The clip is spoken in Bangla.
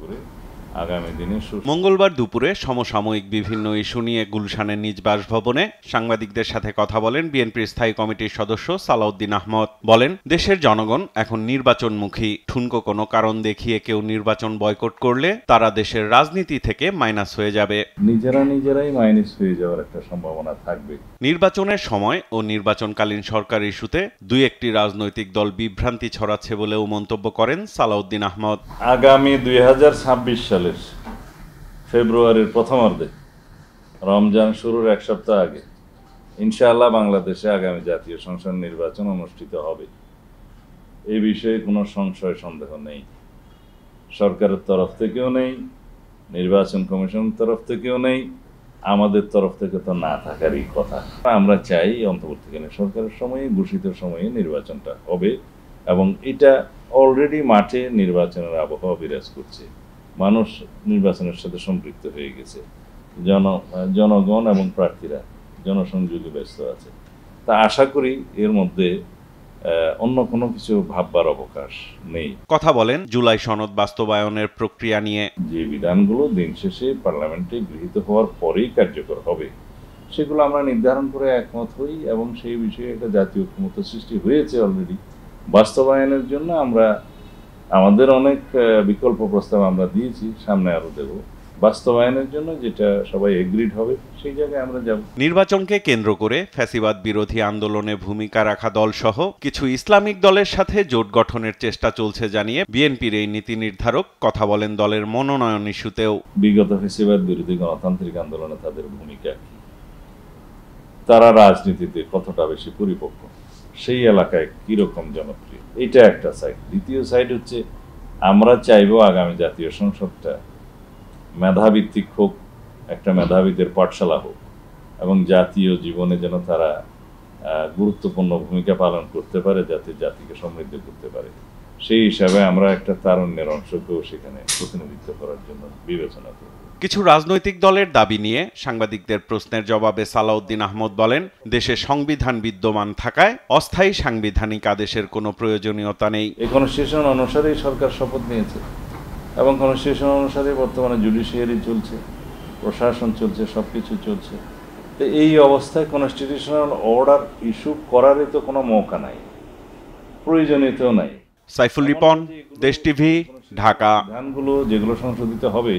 করে আগামী দিনে। মঙ্গলবার দুপুরে সমসাময়িক বিভিন্ন ইস্যু নিয়ে গুলশানের নিজ বাসভবনে সাংবাদিকদের সাথে কথা বলেন বিএনপির স্থায়ী কমিটির সদস্য সালাউদ্দিন আহমদ। বলেন, দেশের জনগণ এখন নির্বাচনমুখী। ঠুনকো কোনো কারণ দেখিয়ে কেউ নির্বাচন বয়কট করলে তারা দেশের রাজনীতি থেকে মাইনাস হয়ে যাবে। নিজেরাই মাইনাস হয়ে যাওয়ার একটা সম্ভাবনা থাকবে। নির্বাচনের সময় ও নির্বাচনকালীন সরকার ইস্যুতে দুই একটি রাজনৈতিক দল বিভ্রান্তি ছড়াচ্ছে বলেও মন্তব্য করেন সালাউদ্দিন আহমদ। আগামী 2026 সালের ফেব্রুয়ারির প্রথমার্ধে রমজান শুরুর এক সপ্তাহ আগে ইনশাআল্লাহ বাংলাদেশে আগামী জাতীয় সংসদ নির্বাচন অনুষ্ঠিত হবে। এই বিষয়ে কোনো সংশয় সন্দেহ নেই। সরকারের তরফ থেকেও নেই, নির্বাচন কমিশনের তরফ থেকেও নেই, আমাদের তরফ থেকে তো না থাকারই কথা। আমরা চাই অন্তর্বর্তীকালীন সরকারের সময়ে, ঘোষিত সময়ে নির্বাচনটা হবে এবং এটা অলরেডি মাঠে নির্বাচনের আবহাওয়া বিরাজ করছে। মানুষ নির্বাচনের সাথে সম্পৃক্ত হয়ে গেছে। জনগণ এবং প্রার্থীরা জনসংযোগে ব্যস্ত আছে। তা আশা করি এর মধ্যে অন্য কোনো কিছু ভাববার অবকাশ নেই। কথা বলেন জুলাই সনদ বাস্তবায়নের প্রক্রিয়া নিয়ে। যে বিধানগুলো দিন শেষে পার্লামেন্টে গৃহীত হওয়ার পরেই কার্যকর হবে, সেগুলো আমরা নির্ধারণ করে একমত হই এবং সেই বিষয়ে একটা জাতীয় ঐক্যমত্য সৃষ্টি হয়েছে অলরেডি। বাস্তবায়নের জন্য আমরা আমাদের অনেক বিকল্প প্রস্তাব আমরা দিয়েছি, সামনে আরো দেব। বাস্তবায়নের জন্য যেটা সবাই এগ্রিড হবে সেই জায়গায় আমরা যাব। নির্বাচনকে কেন্দ্র করে ফ্যাসিবাদ বিরোধী আন্দোলনে ভূমিকা রাখা দলসহ কিছু ইসলামিক দলের সাথে জোট গঠনের চেষ্টা চলছে জানিয়ে বিএনপির এই নীতি নির্ধারক কথা বলেন দলের মনোনয়ন ইস্যুতেও। বিগত ফ্যাসিবাদ বিরোধী গণতান্ত্রিক আন্দোলনে তাদের ভূমিকা কি, তারা রাজনীতিতে কতটা বেশি পরিপক্ক, সেই এলাকায় কিরকম জনপ্রিয়, এটা একটা সাইড। দ্বিতীয় সাইড হচ্ছে আমরা চাইবো আগামী জাতীয় সংসদটা মেধাভিত্তিক হোক, একটা মেধাবীদের পাঠশালা হোক এবং জাতীয় জীবনে যেন তারা গুরুত্বপূর্ণ ভূমিকা পালন করতে পারে, যাতে জাতিকে সমৃদ্ধ করতে পারে। সেই হিসাবে আমরা একটা তারুণ্যের অংশকেও সেখানে প্রতিনিধিত্ব করার জন্য বিবেচনা করব। কিছু রাজনৈতিক দলের দাবি নিয়ে সাংবাদিকদের প্রশ্নের জবাবে সালাউদ্দিন আহমদ বলেন, দেশে সংবিধান বিদ্যমান থাকায় অস্থায়ী সাংবিধানিক আদেশের কোনো প্রয়োজনীয়তা নেই। এই কনস্টিটিউশন অনুসারেই সরকার শপথ নিয়েছে এবং কনস্টিটিউশন অনুসারে বর্তমানে জুডিশিয়ারি চলছে, প্রশাসন চলছে, সবকিছু চলছে। তো এই অবস্থায় কনস্টিটিউশনাল অর্ডার ইস্যু করারই তো কোনো মৌকা নাই, প্রয়োজনীয়তাও নাই। সাইফুল রিপন, দেশ টিভি, ঢাকা। বিধানগুলো যেগুলো সংশোধিত হবে